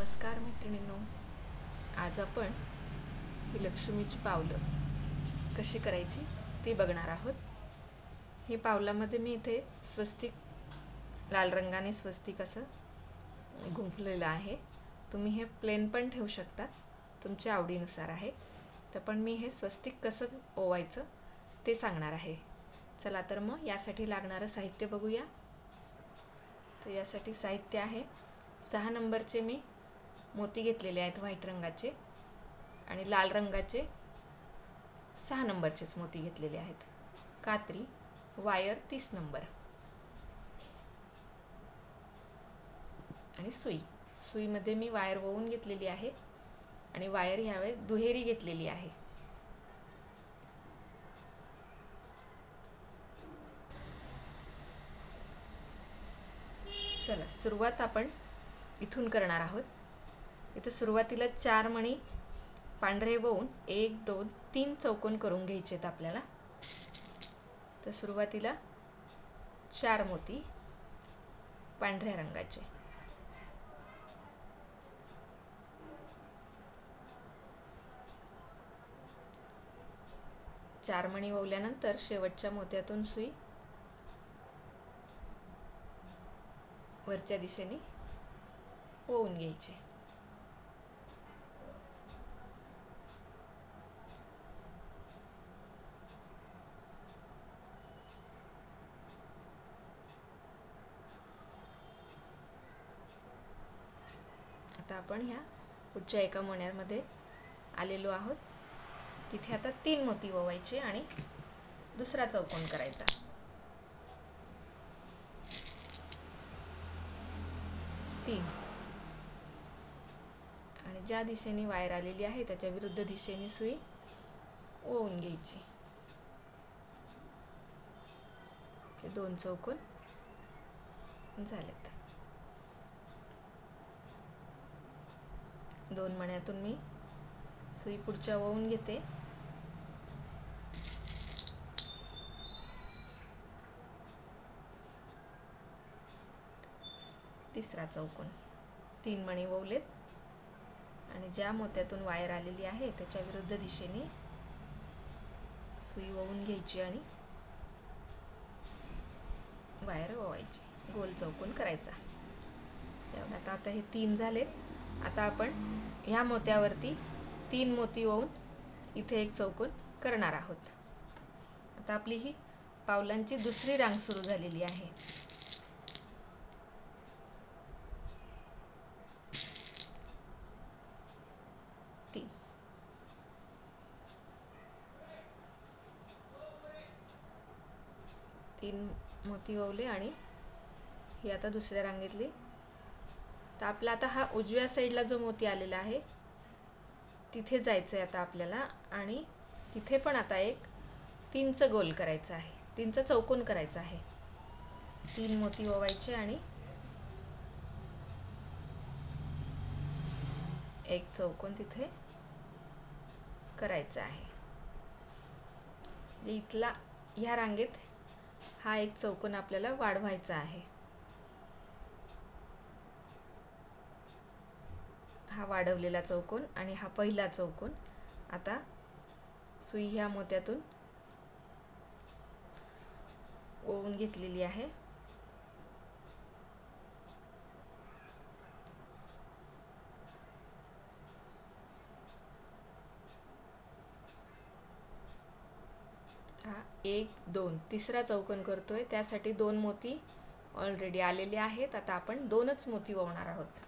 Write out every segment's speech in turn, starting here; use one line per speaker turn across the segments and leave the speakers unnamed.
नमस्कार मैत्रिणींनो, आज आपण ही लक्ष्मीची पावलं कशी करायची ती बघणार आहोत. ही पावलामध्ये मी इथे स्वस्तिक लाल रंगाने स्वस्तिक असं गुंफलेलं आहे. तुम्ही हे प्लेन पण ठेवू शकता, तुमच्या आवडीनुसार आहे. तर पण मी हे स्वस्तिक कसं ओवायचं ते सांगणार आहे. चला तर मग यासाठी लागणारं साहित्य बघूया. तर यासाठी साहित्य आहे 6 नंबरचे मी मोती घेतलेले आहेत व्हाईट रंगाचे, आणि लाल रंगाचे 6 नंबरचेच मोती घेतलेले आहेत. कात्री, वायर 30 नंबर आणि सुईमध्ये मी वायर वळून घेतलेली आहे आणि वायर ह्यावेळेस दुहेरी घेतलेली आहे. चला सुरुवात आपण इथून करणार आहोत. इथे सुरुवातीला 4 मणी पांढरे वळून 1 2 3 चौकोन करून घ्यायचे आहेत आपल्याला. तर सुरुवातीला 4 मोती पांढऱ्या रंगाचे, चार मणी ओवल्यानंतर शेवटच्या मोत्यातून सुई वरच्या दिशेने ओवून घ्यायची. आता आपण ह्या पुढच्या एका मण्यामध्ये आलेलो आहोत. तिथे आता 3 मोती ओवायचे आणि दुसरा चौकोन करायचा. 3 आणि ज्या दिशेने वायर आलेली आहे त्याच्या विरुद्ध दिशेने सुई ओवून घ्यायची. आपले 2 चौकोन झालेत. 2 मण्यातून मी सुई पुढच्या ओवून घेते. तिसरा चौकोन, 3 मणी ओवलेत आणि ज्या मोत्यातून वायर आलेली आहे त्याच्या विरुद्ध दिशेने सुई ओवून घ्यायची आणि वायर ओवायची, गोल चौकोन करायचा. आता हे 3 झालेत. आता आपण ह्या मोत्यावरती 3 मोती ओवून इथे एक चौकोन करणार आहोत. आता आपली ही पावलांची दुसरी रांग सुरू झालेली आहे. तीन मोती ओवले आणि ही आता दुसऱ्या रांगेतली. तर आपला आता हा उजव्या साईडला जो मोती आलेला आहे तिथे जायचं आहे आता आपल्याला, आणि तिथे पण आता एक 3चं गोल करायचं आहे, 3चा चौकोन करायचा आहे. 3 मोती ओवायचे आणि एक चौकोन तिथे करायचा आहे. इथला ह्या रांगेत हा एक चौकोन आपल्याला वाढवायचा आहे. हा वाढवलेला चौकोन आणि हा पहिला चौकोन आता सुई ह्या मोत्यातून ओवून घेतलेली आहे. हा 1 2 तिसरा चौकोन करतोय, त्यासाठी 2 मोती ऑलरेडी आलेले आहेत. आता आपण 2च मोती ओवणार आहोत.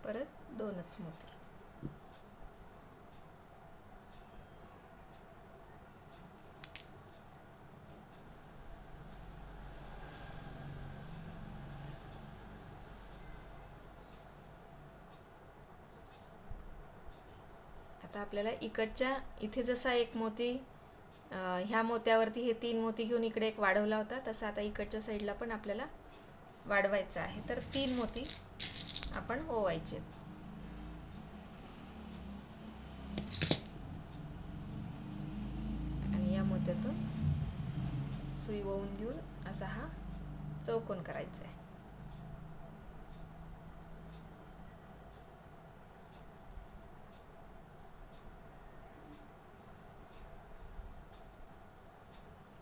परत 2च मोती. आता आपल्याला इकडच्या इथे जसा एक मोती ह्या मोत्यावरती हे 3 मोती घेऊन इकडे एक वाढवला होता, तसा आता इकडच्या साईडला पण आपल्याला वाढवायचा आहे. तर 3 मोती आपण ओवायचे. आणि या मोत्यातून सुई ओवून घेऊन असा हा चौकोन करायचा आहे.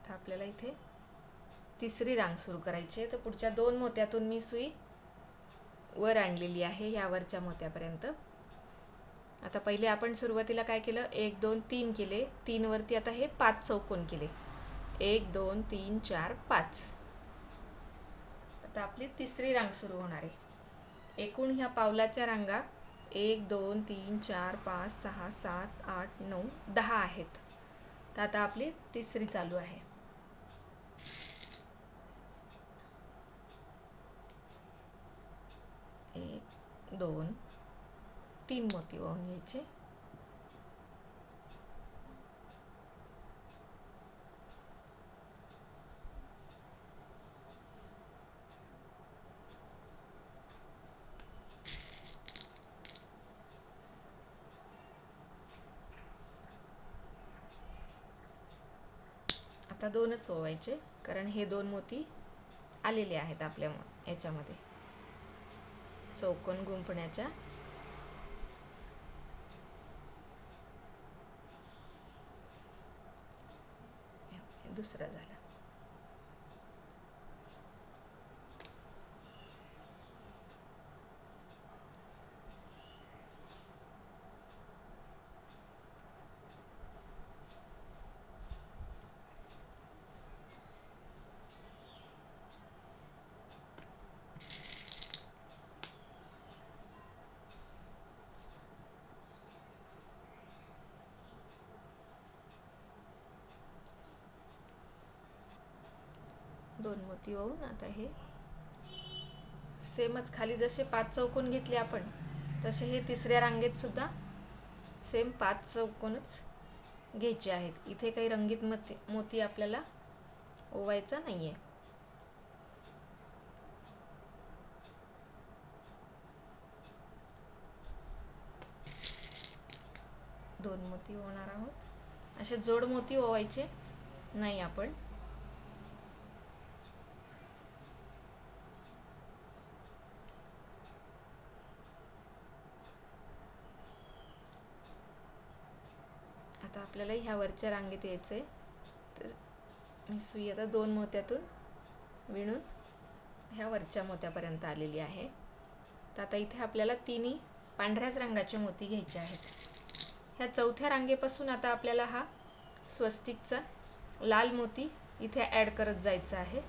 तर आपल्याला इथे तिसरी रांग सुरू करायची आहे. तर पुढच्या 2 मोत्यातून मी सुई वर आणलेली आहे या वरच्या मोत्यापर्यंत. आता पहिले आपण सुरुवातीला काय केलं, 1 2 3 केले. 3 वरती आता हे 5 चौकोन केले. 1 2 3 4 5. आता आपली तिसरी रांग सुरू होणार आहे. एकूण ह्या पावलाच्या रांगा 1 2 3 4 5 6 7 8 9 10 आहेत. तर आता आपली तिसरी चालू आहे. 1 2 3 मोती ओवून घ्यायचे. आता 2च ओवायचे, कारण हे 2 मोती आलेले आहेत आपल्या याच्यामध्ये चौकोन गुंफण्याच्या. दुसरा झाला. दोन मोती ओवून आता हे सेमच खाली जसे 5 चौकोन घेतले आपण, तसे हे तिसऱ्या रांगेत सुद्धा सेम 5 चौकोनच घ्यायचे आहेत. इथे काही रंगीत मोती आपल्याला ओवायचा नाहीये. 2 मोती ओवणार आहोत. असे जोड मोती ओवायचे नाही आपण. आता आपल्याला ह्या वरच्या रांगेत यायचंय. तर मी सुई आता 2 मोत्यातून विणून ह्या वरच्या मोत्यापर्यंत आलेली आहे. तर आता इथे आपल्याला 3 पांढऱ्याच रंगाचे मोती घ्यायचे आहेत. ह्या चौथ्या रांगेपासून आता आपल्याला हा स्वस्तिकचा लाल मोती इथे ॲड करत जायचा आहे.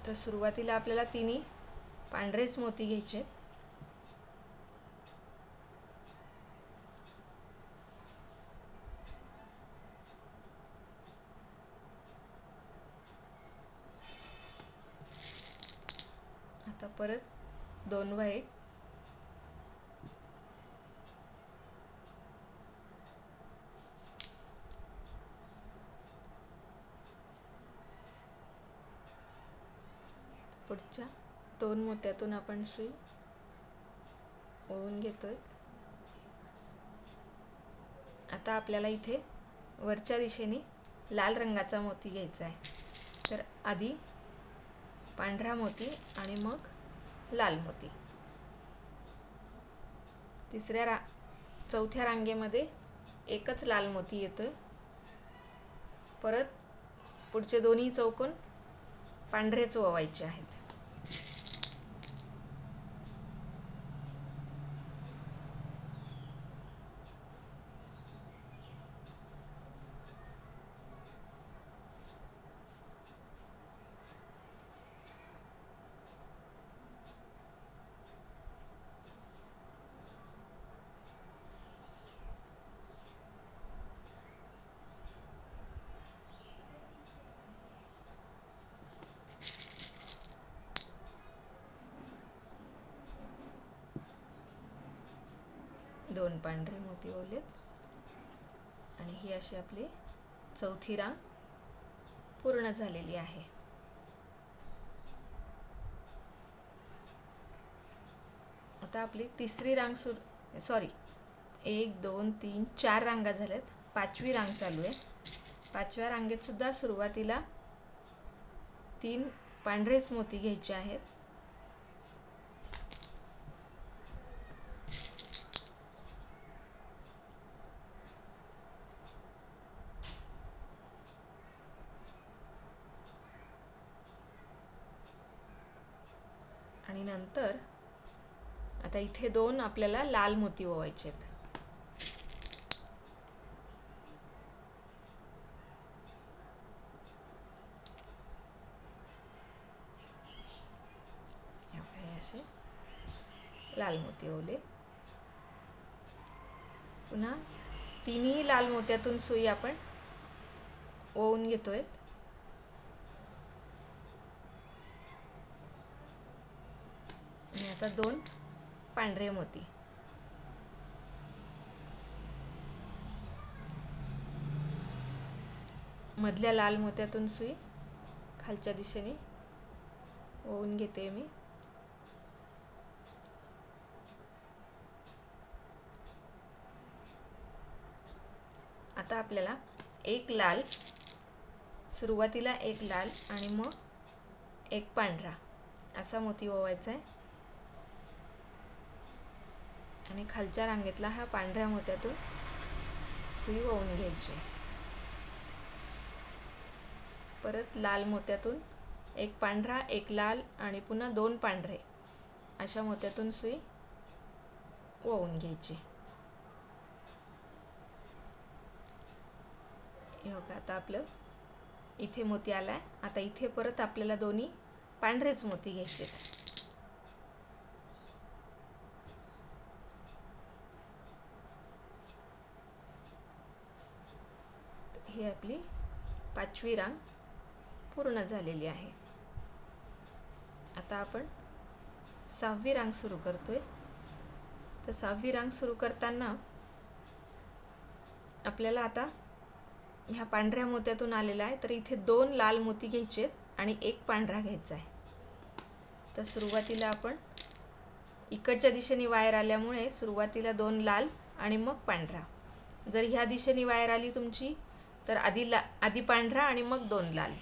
तर सुरुवातीला आपल्याला 3 पांढरेच मोती घ्यायचे. आता परत 2 व 1 पुढच्या 2 मोत्यातून आपण सुई ओवून घेतोय. आता आपल्याला इथे वरच्या दिशेने लाल रंगाचा मोती घ्यायचा आहे. तर आधी पांढरा मोती आणि मग लाल मोती. चौथ्या रांगेमध्ये एकच लाल मोती येतोय. परत पुढचे दोन्ही चौकोन पांढरेच ओवायचे आहेत. 2 पांढरे मोती ओवलेत आणि ही अशी आपली चौथी रांग पूर्ण झालेली आहे. आता आपली तिसरी रांग 1 2 3 4 रांगा झाल्यात. 5वी रांग चालू आहे. 5व्या रांगेत सुद्धा सुरुवातीला 3 पांढरेच मोती घ्यायचे आहेत. आणि नंतर आता इथे 2 आपल्याला लाल मोती ओवायचे आहेत. असे लाल मोती ओवले. पुन्हा तिन्ही लाल मोत्यातून सुई आपण ओवून घेतोय. आणि आता 2 पांढरे मोती. मधल्या लाल मोत्यातून सुई खालच्या दिशेने ओवून घेते मी. आता आपल्याला एक लाल, सुरुवातीला एक लाल आणि मग एक पांढरा असा मोती ओवायचा आहे. आणि खालच्या रांगेतला हा पांढऱ्या मोत्यातून सुई ओवून घ्यायची. परत लाल मोत्यातून एक पांढरा, एक लाल आणि पुन्हा 2 पांढरे अशा मोत्यातून सुई ओवून घ्यायची. हे बघा, आता आपलं इथे मोती आलाय. आता इथे परत आपल्याला दोन्ही पांढरेच मोती घ्यायचे. ही आपली 5वी रांग पूर्ण झालेली आहे. आता आपण 6वी रांग सुरू करतोय. तर 6वी रांग सुरू करताना आपल्याला आता ह्या पांढऱ्या मोत्यातून आलेला आहे, तर इथे 2 लाल मोती घ्यायचे आणि एक पांढरा घ्यायचा आहे. तर सुरुवातीला आपण इकडच्या दिशेने वायर आल्यामुळे सुरुवातीला 2 लाल आणि मग पांढरा. जर ह्या दिशेने वायर आली तुमची तर आधी पांढरा आणि मग 2 लाल.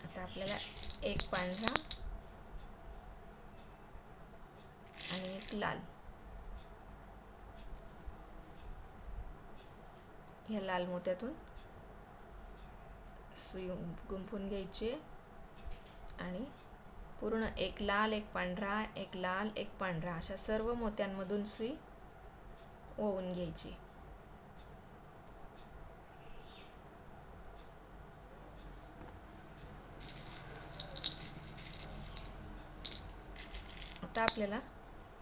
आता आपल्याला एक पांढरा आणि एक लाल, ह्या लाल मोत्यातून सुई गुंफून घ्यायची आणि पूर्ण एक लाल, एक पांढरा, एक लाल, एक पांढरा अशा सर्व मोत्यांमधून सुई ओवून घ्यायची. आता आपल्याला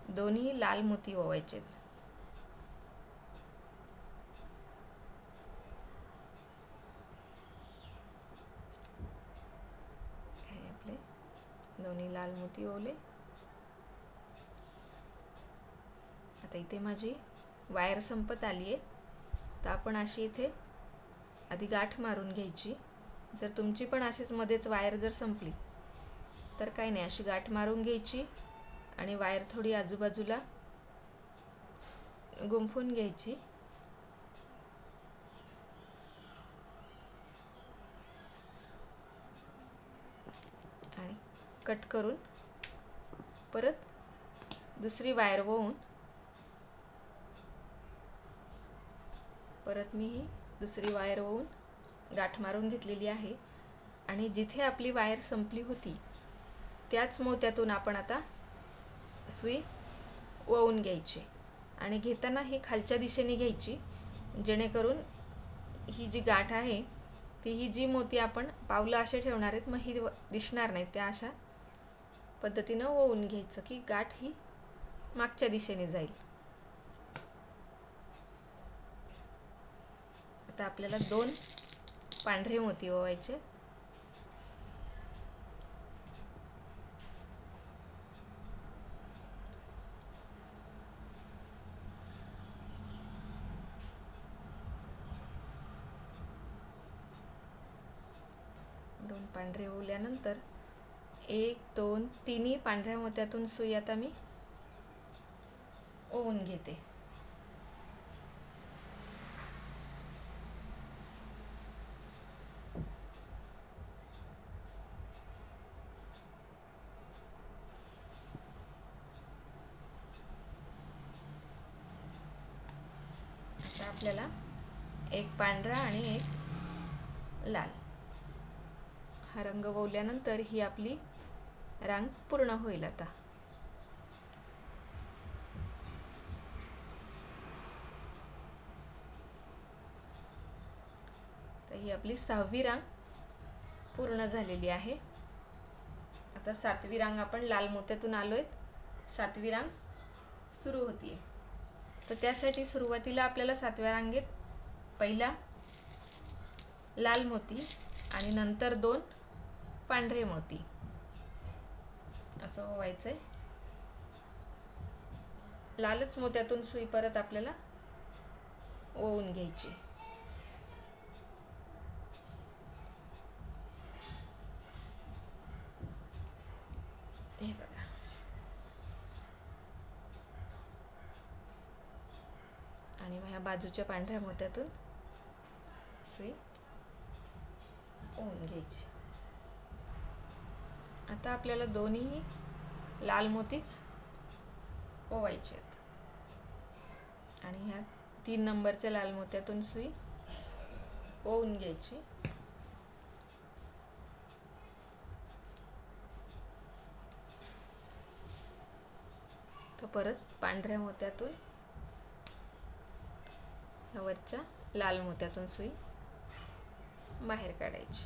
दोन्ही लाल मोती ओवायचे. हे आपले दोन्ही लाल मोती ओवले. आता इथे माझी वायर संपत आली आहे. तर आपण अशी इथे आधी गाठ मारून घ्यायची. जर तुमची पण अशीच मध्येच वायर जर संपली तर काही नाही, अशी गाठ मारून घ्यायची आणि वायर थोडी आजूबाजूला गुंफून घ्यायची. आणि कट करून परत दुसरी वायर वळवून परत मी ही दुसरी वायर वळवून गाठ मारून घेतलेली आहे. आणि जिथे आपली वायर संपली होती त्याच मोत्यातून आपण आता सुई वळवून घ्यायची. आणि घेताना ही खालच्या दिशेने घ्यायची, जेणेकरून ही जी गाठ आहे ती ही जी मोती आपण पावलं असे ठेवणार आहेत, मग ही दिसणार नाही, त्या अशा पद्धतीनं ओवून घ्यायचं की गाठ ही मागच्या दिशेने जाईल. आता आपल्याला 2 पांढरे मोती ओवायचे. दोन पांढरे ओवल्यानंतर 1 2 तिन्ही पांढऱ्या मोत्यातून सुई आता मी ओवून घेते. आता आपल्याला एक पांढरा आणि एक लाल हा रंग ओवल्यानंतर ही आपली रांग पूर्ण होईल. आता तर ही आपली 6वी रांग पूर्ण झालेली आहे. आता 7वी रांग आपण लाल मोत्यातून आलोय. 7वी रांग सुरू होतीये. तर त्यासाठी सुरुवातीला आपल्याला 7व्या रांगेत पहिला लाल मोती आणि नंतर 2 पांढरे मोती असं ओवायचंय. लालच मोत्यातून सुई परत आपल्याला ओवून घ्यायची. हे बघा, आणि ह्या बाजूच्या पांढऱ्या मोत्यातून सुई ओवून घ्यायची. आता आपल्याला दोन्ही लाल मोतीच ओवायचे आहेत आणि ह्या 3 नंबरच्या लाल मोत्यातून सुई ओवून घ्यायची. तर परत पांढऱ्या मोत्यातून ह्या वरच्या लाल मोत्यातून सुई बाहेर काढायची.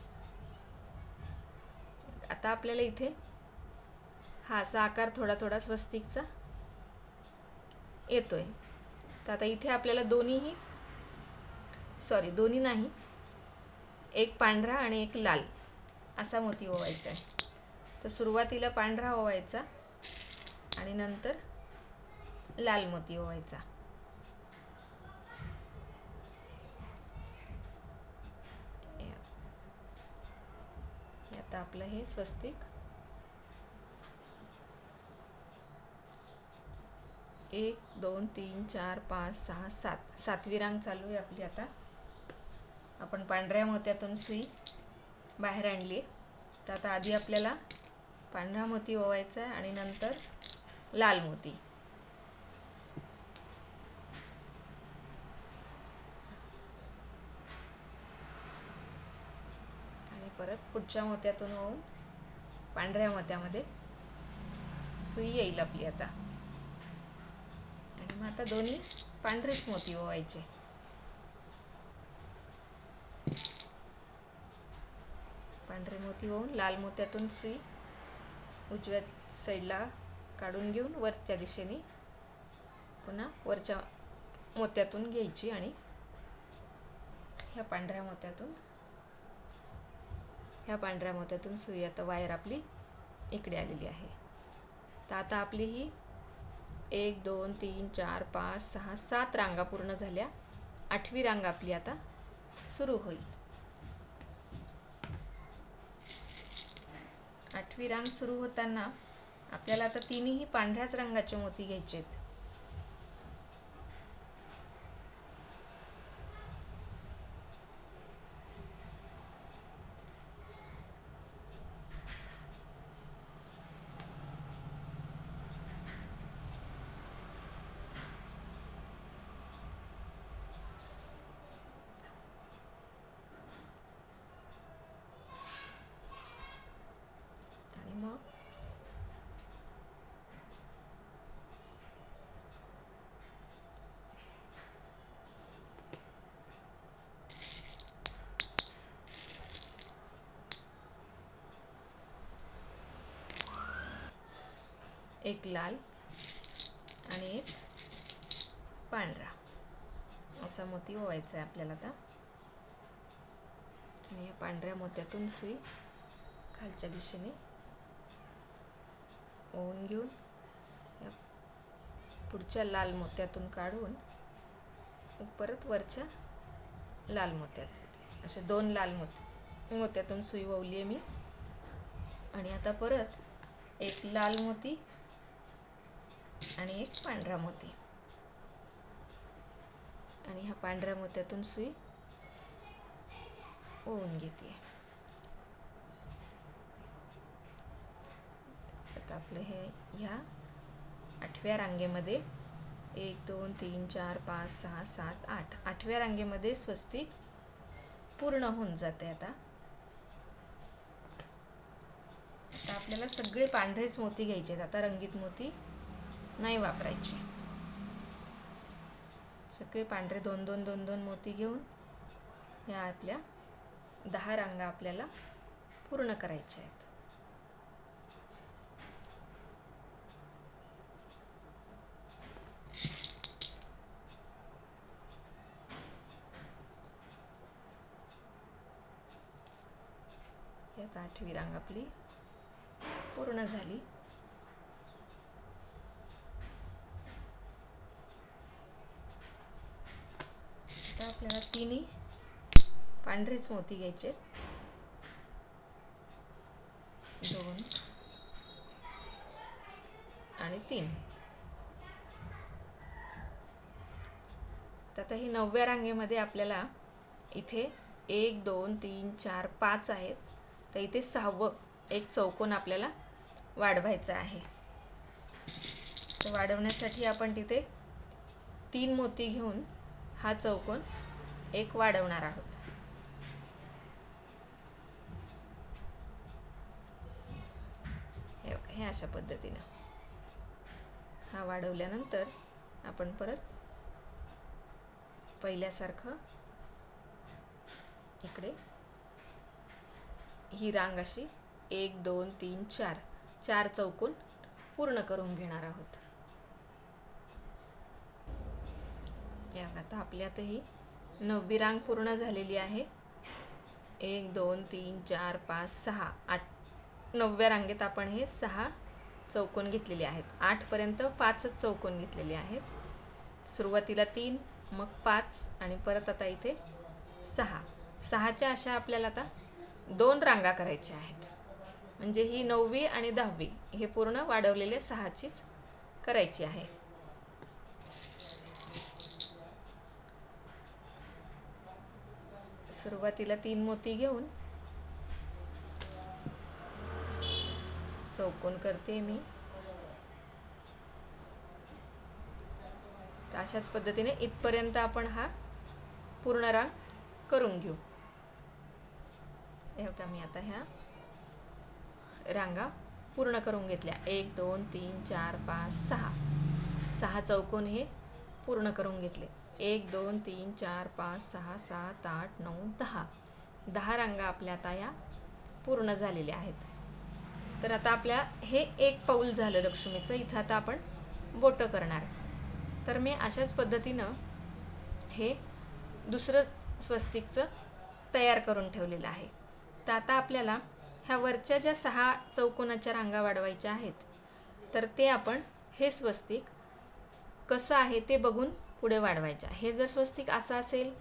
आता आपल्याला इथे हा असा आकार थोडा थोडा स्वस्तिकचा येतोय. तर आता इथे आपल्याला दोन्ही नाही, एक पांढरा आणि एक लाल असा मोती ओवायचा आहे. तर सुरुवातीला पांढरा ओवायचा आणि नंतर लाल मोती ओवायचा. आता आपलं हे स्वस्तिक 1 2 3 4 5 6 7 7वी रांग चालू आहे आपली. आता आपण पांढऱ्या मोत्यातून सुई बाहेर आणली. तर आता आधी आपल्याला पांढरा मोती ओवायचा आहे आणि नंतर लाल मोती. आणि परत पुढच्या मोत्यातून ओवून पांढऱ्या मोत्यामध्ये सुई येईल आपली आता. आणि मग आता दोन्ही पांढरेच मोती ओवायचे. पांढरे मोती ओवून लाल मोत्यातून सुई उजव्या साईडला काढून घेऊन वरच्या दिशेने पुन्हा वरच्या मोत्यातून घ्यायची आणि ह्या पांढऱ्या मोत्यातून सुई आता वायर आपली इकडे आलेली आहे. तर आता आपली ही 1 2 3 4 5 6 7 रांगा पूर्ण झाल्या. 8वी रांग आपली आता सुरू होईल. 8वी रांग सुरू होताना आपल्याला आता तिन्ही पांढऱ्याच रंगाचे मोती घ्यायचे आहेत. आणि मग एक लाल आणि एक पांढरा असा मोती ओवायचा आहे आपल्याला आता. आणि या पांढऱ्या मोत्यातून सुई खालच्या दिशेने ओवून घेऊन या पुढच्या लाल मोत्यातून काढून परत वरच्या लाल मोत्याचे असे 2 लाल मोत्यातून सुई ओवली आहे मी. आणि आता परत एक लाल मोती आणि एक पांढरा मोती आणि ह्या पांढऱ्या मोत्यातून सुई ओवून घेते. आता आपलं हे ह्या 8व्या रांगेमध्ये 1 2 3 4 5 6 7 8 8व्या रांगेमध्ये स्वस्तिक पूर्ण होऊन जाते. आता आपल्याला सगळे पांढरेच मोती घ्यायचे आहेत. आता रंगीत मोती नाही वापरायचे. सगळे पांढरे 2 2 2 2 मोती घेऊन ह्या आपल्या 10 रांगा आपल्याला पूर्ण करायच्या आहेत. यात 8वी रांग आपली पूर्ण झाली. आता आपल्याला 3 पांढरेच मोती घ्यायचे. 2 आणि 3. आता ही 9व्या रांगेमध्ये आपल्याला इथे 1 2 3 4 5 आहेत. तर इथे 6वं एक चौकोन आपल्याला वाढवायचा आहे. तर वाढवण्यासाठी आपण तिथे 3 मोती घेऊन हा चौकोन एक वाढवणार आहोत. हे अशा पद्धतीने हा वाढवल्यानंतर आपण परत पहिल्यासारखं इकडे ही रांग अशी 1 2 3 4 4 चौकोन पूर्ण करून घेणार आहोत. या आता आपल्या आता ही 9वी रांग पूर्ण झालेली आहे. 1 2 3 4 5 6 8 9व्या रांगेत आपण हे 6 चौकोन घेतलेले आहेत. 8 पर्यंत 5च चौकोन घेतलेले आहेत. सुरुवातीला 3 मग 5 आणि परत आता इथे 6. 6च्या अशा आपल्याला आता 2 रांगा करायच्या आहेत. म्हणजे ही 9वी आणि 10वी हे पूर्ण वाढवलेले 6चीच करायची आहे. सुरुवातीला 3 मोती घेऊन चौकोन करते मी. तर अशाच पद्धतीने इथपर्यंत आपण हा पूर्ण रांग करून घेऊ. हे बघा मी आता ह्या रांगा पूर्ण करून घेतल्या. 1 2 3 4 5 6 6 चौकोन हे पूर्ण करून घेतले. 1 2 3 4 5 6 7 8 9 10 10 रांगा आपल्या आता या पूर्ण झालेल्या आहेत. तर आता आपल्या हे एक पाऊल झालं लक्ष्मीचं. इथं आता आपण बोटं करणार. तर मी अशाच पद्धतीनं हे दुसरं स्वस्तिकचं तयार करून ठेवलेलं आहे. तर आता आपल्याला ह्या वरच्या ज्या 6 चौकोनाच्या रांगा वाढवायच्या आहेत. तर ते आपण हे स्वस्तिक कसं आहे ते बघून पुढे वाढवायच्या. हे जर स्वस्तिक असं असेल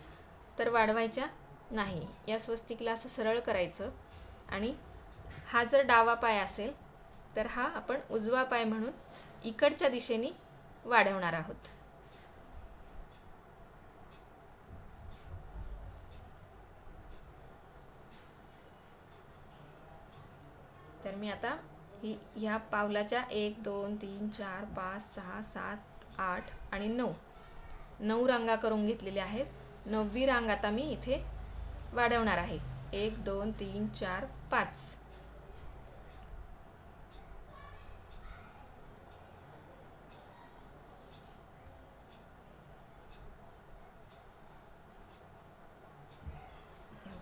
तर वाढवायच्या नाही. या स्वस्तिकला असं सरळ करायचं आणि हा जर डावा पाय असेल तर हा आपण उजवा पाय म्हणून इकडच्या दिशेने वाढवणार आहोत. तर मी आता ह्या पावलाच्या 1 2 3 4 5 6 7 8 आणि 9 रांगा करून घेतलेल्या आहेत. 9वी रांग आता मी इथे वाढवणार आहे. 1 2 3 4 5.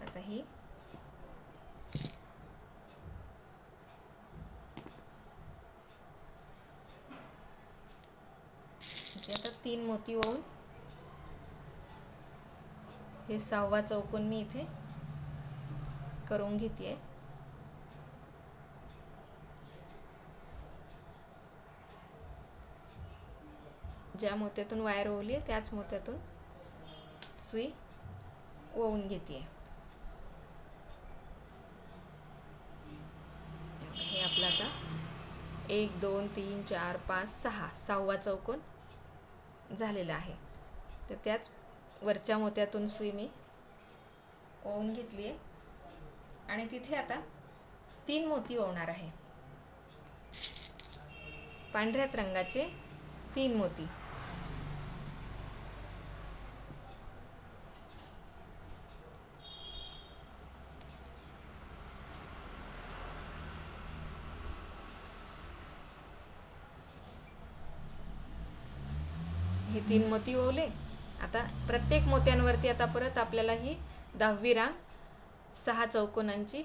आता ही 3 मोती ओवून हे 6वा चौकोन मी इथे करून घेते. ज्या मोत्यातून वायर ओवली आहे त्याच मोत्यातून सुई ओवून घेते. हे आपला आता 1 2 3 4 5 6 6वा चौकोन झालेला आहे. तर त्याच वरच्या मोत्यातून सुई मी ओवून घेतली आहे आणि तिथे आता 3 मोती ओवणार आहे. पांढऱ्याच रंगाचे 3 मोती. हे 3 मोती ओवले. आता प्रत्येक मोत्यांवरती आता परत आपल्याला ही 10वी रांग 6 चौकोनांची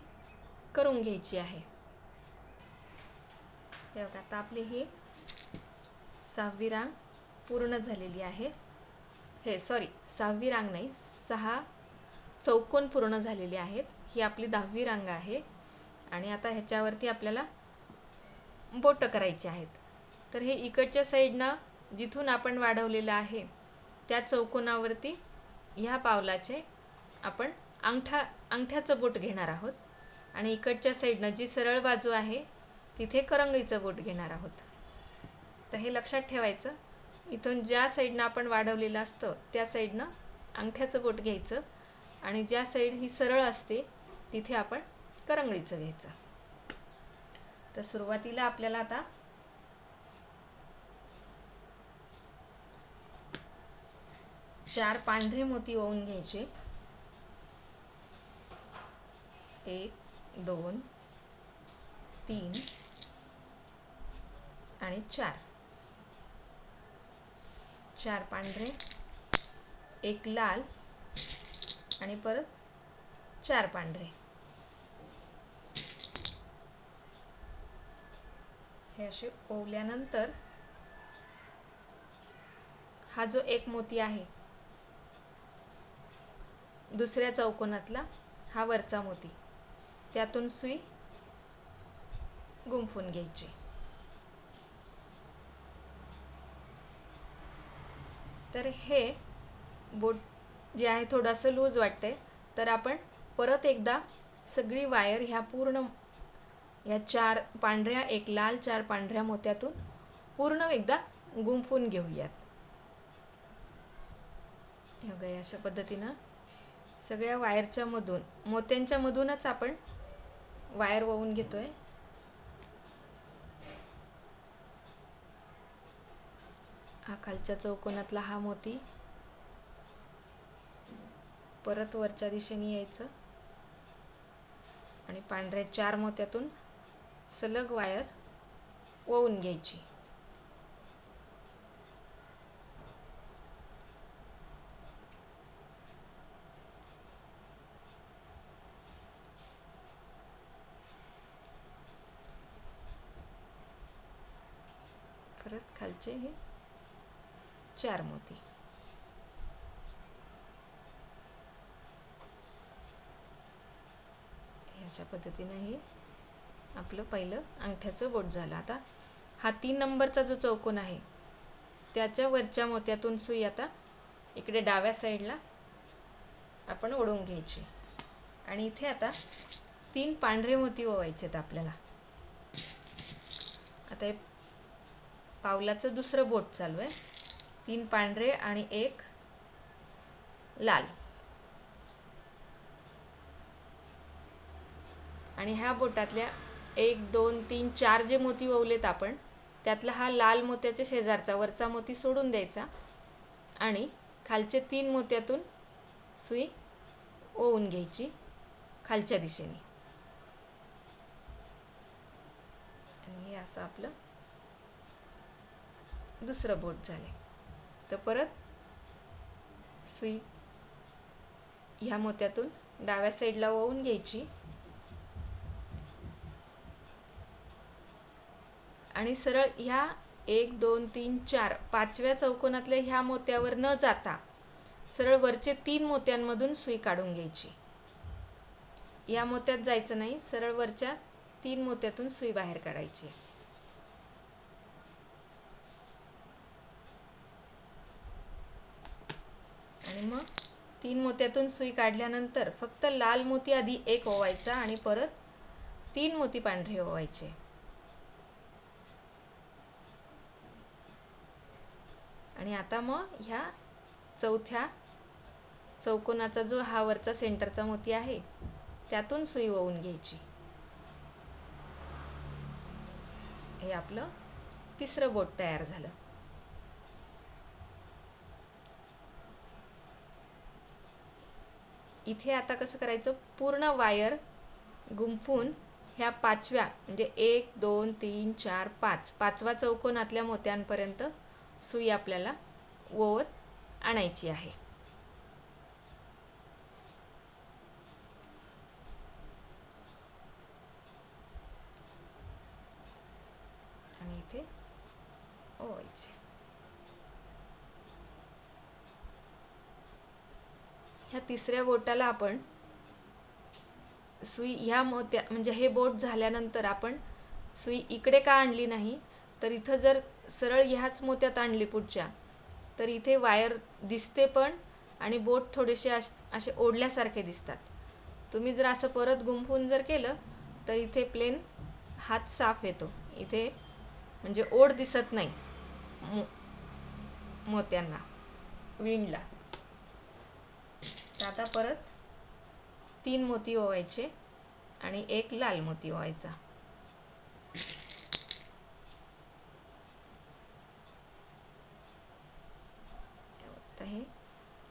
करून घ्यायची आहे. हे बघा आता आपली ही 6वी रांग पूर्ण झालेली आहे. हे सॉरी 6वी रांग नाही, 6 चौकोन पूर्ण झालेले आहेत. ही आपली 10वी रांग आहे आणि आता ह्याच्यावरती आपल्याला बोटं करायची आहेत. तर हे इकडच्या साईडनं जिथून आपण वाढवलेलं आहे त्या चौकोनावरती ह्या पावलाचे आपण अंगठ्याचं बोट घेणार आहोत आणि इकडच्या साईडनं जी सरळ बाजू आहे तिथे करंगळीचं बोट घेणार आहोत. तर हे लक्षात ठेवायचं. इथून ज्या साईडनं आपण वाढवलेलं असतं त्या साईडनं अंगठ्याचं बोट घ्यायचं आणि ज्या साईड ही सरळ असते तिथे आपण करंगळीचं घ्यायचं. तर सुरुवातीला आपल्याला आता 4 पांढरे मोती ओवून घ्यायचे. 1 2 3 आणि 4. 4 पांढरे, 1 लाल आणि परत 4 पांढरे. हे असे ओवल्यानंतर हा जो एक मोती आहे दुसऱ्या चौकोनातला, हा वरचा मोती, त्यातून सुई गुंफून घ्यायची. तर हे बोट जे आहे थोडंसं लूज वाटतंय, तर आपण परत एकदा सगळी वायर ह्या पूर्ण ह्या 4 पांढऱ्या 1 लाल 4 पांढऱ्या मोत्यातून पूर्ण एकदा गुंफून घेऊयात. हे अशा पद्धतीनं सगळ्या वायरच्या मधून, मोत्यांच्या मधूनच आपण वायर ओवून घेतोय. हा खालच्या चौकोनातला हा मोती, परत वरच्या दिशेने यायचं आणि पांढऱ्या 4 मोत्यातून सलग वायर ओवून घ्यायची. परत खालचे हे 4 मोती. अशा पद्धतीने हे आपलं पहिलं अंगठ्याचं बोट झालं. आता हा 3 नंबरचा जो चौकोन आहे त्याच्या वरच्या मोत्यातून सुई आता इकडे डाव्या साईडला आपण ओढून घ्यायची आणि इथे आता 3 पांढरे मोती ओवायचे आहेत आपल्याला. आता हे पावलाचं दुसरं बोट चालू आहे. 3 पांढरे आणि 1 लाल. आणि ह्या बोटातल्या 1 2 3 4 जे मोती ओवलेत आपण, त्यातला हा लाल मोत्याच्या शेजारचा वरचा मोती सोडून द्यायचा आणि खालचे 3 मोत्यातून सुई ओवून घ्यायची खालच्या दिशेने. आणि हे असं आपलं दुसरं बोट झाले. तर परत सुई ह्या मोत्यातून डाव्या साईडला ओवून घ्यायची आणि सरळ ह्या 1 2 3 4 पाचव्या चौकोनातल्या ह्या मोत्यावर न जाता सरळ वरचे 3 मोत्यांमधून सुई काढून घ्यायची. या मोत्यात जायचं नाही, सरळ वरच्या 3 मोत्यातून सुई बाहेर काढायची. आणि मग 3 मोत्यातून सुई काढल्यानंतर फक्त लाल मोती आधी एक ओवायचा आणि परत 3 मोती पांढरे ओवायचे. आणि आता मग ह्या चौथ्या चौकोनाचा जो हा वरचा सेंटरचा मोती आहे त्यातून सुई ओवून घ्यायची. हे आपलं तिसरं बोट तयार झालं. इथे आता कसं करायचं, पूर्ण वायर गुंफून ह्या पाचव्या म्हणजे 1 2 3 4 5 पाचवा चौकोनातल्या मोत्यांपर्यंत सुई आपल्याला ओवत आणायची आहे. आणि इथे ओवायची. ह्या तिसऱ्या बोटाला आपण सुई ह्या मोत्या म्हणजे हे बोट झाल्यानंतर आपण सुई इकडे का आणली नाही, तर इथं जर सरळ ह्याच मोत्यात आणली पुढच्या, तर इथे वायर दिसते पण आणि बोट थोडेसे असे ओढल्यासारखे दिसतात. तुम्ही जर असं परत गुंफून जर केलं तर इथे प्लेन हात साफ येतो. इथे म्हणजे ओढ दिसत नाही मोत्यांना, विणला. आता परत 3 मोती ओवायचे आणि 1 लाल मोती ओवायचा.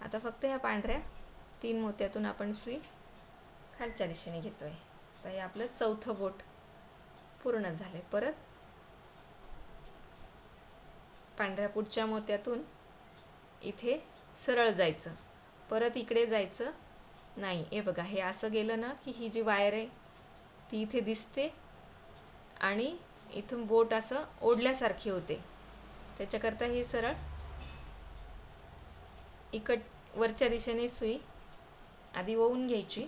आता फक्त ह्या पांढऱ्या 3 मोत्यातून आपण सुई खालच्या दिशेने घेतोय. तर हे आपलं चौथं बोट पूर्ण झाले. परत पांढऱ्या पुढच्या मोत्यातून इथे सरळ जायचं, परत इकडे जायचं नाही. हे बघा, हे असं गेलं ना की ही जी वायर आहे ती इथे दिसते आणि इथून बोट असं ओढल्यासारखी होते. त्याच्याकरता हे सरळ वरच्या दिशेने सुई आधी ओवून घ्यायची.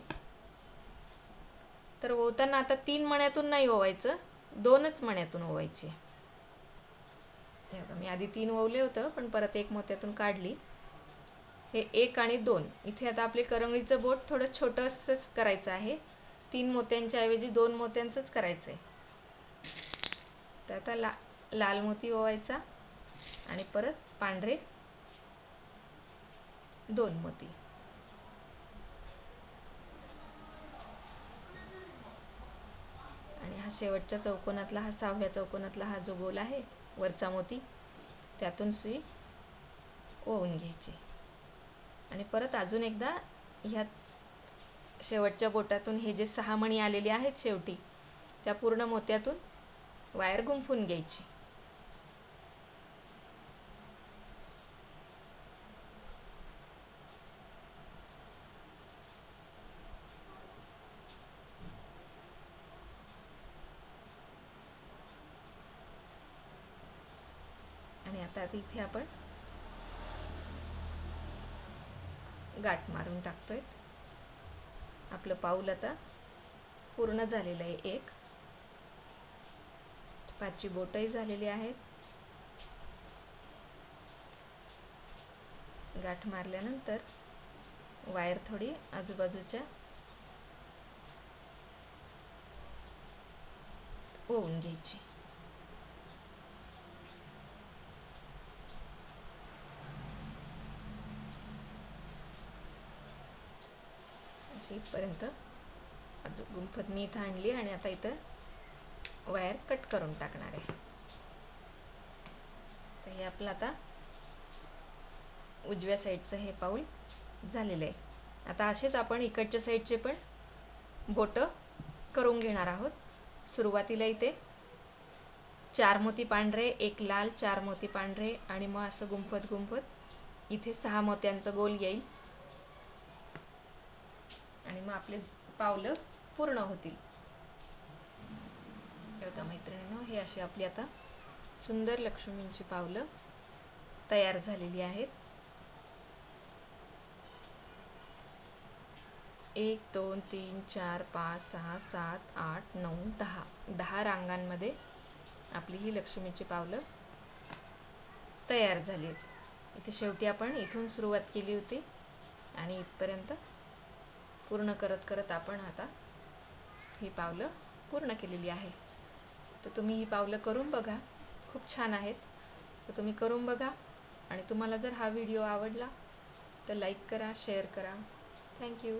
तर ओवताना आता 3 मण्यातून नाही ओवायचं, 2च मण्यातून ओवायची. हे बघा, मी आधी 3 ओवले होतं पण परत 1 मोत्यातून काढली. हे 1 आणि 2 इथे आता आपले करंगळीचं बोट थोडं छोटंसंच करायचं आहे. 3 मोत्यांच्या ऐवजी 2 मोत्यांचंच करायचं आहे. तर आता लाल मोती ओवायचा आणि परत पांढरे 2 मोती. आणि हा शेवटच्या चौकोनातला, हा 6व्या चौकोनातला हा जो गोल आहे वरचा मोती, त्यातून सुई ओवून घ्यायची. आणि परत अजून एकदा ह्या शेवटच्या बोटातून हे जे 6 मणी आलेले आहेत शेवटी, त्या पूर्ण मोत्यातून वायर गुंफून घ्यायची. आणि आता इथे आपण गाठ मारून टाकतोय. आपलं पाऊल आता पूर्ण झालेलं आहे. 1 5ची बोटही झालेली आहेत. गाठ मारल्यानंतर वायर थोडी आजूबाजूच्या ओवून घ्यायची. अशी इथपर्यंत अजून गुंफत मी इथं आणली आणि आता इथं वायर कट करून टाकणार आहे. तर हे आपलं आता उजव्या साईडचं हे पाऊल झालेलं आहे. आता असेच आपण इकडच्या साईडचे पण बोटं करून घेणार आहोत. सुरुवातीला इथे 4 मोती पांढरे, 1 लाल, 4 मोती पांढरे आणि मग असं गुंफत गुंफत इथे 6 मोत्यांचं गोल येईल आणि मग आपले पावलं पूर्ण होतील. बघा मैत्रिणींनो, हे अशी आपली आता सुंदर लक्ष्मीची पावलं तयार झालेली आहेत. 1 2 3 4 5 6 7 8 9 10 रांगांमध्ये आपली ही लक्ष्मीची पावलं तयार झाली आहेत. इथे शेवटी आपण इथून सुरुवात केली होती आणि इथपर्यंत पूर्ण करत करत आपण आता ही पावलं पूर्ण केलेली आहे. तर तुम्ही ही पावलं करून बघा, खूप छान आहेत. तर तुम्ही करून बघा आणि तुम्हाला जर हा व्हिडिओ आवडला तर लाईक करा, शेअर करा. थँक्यू.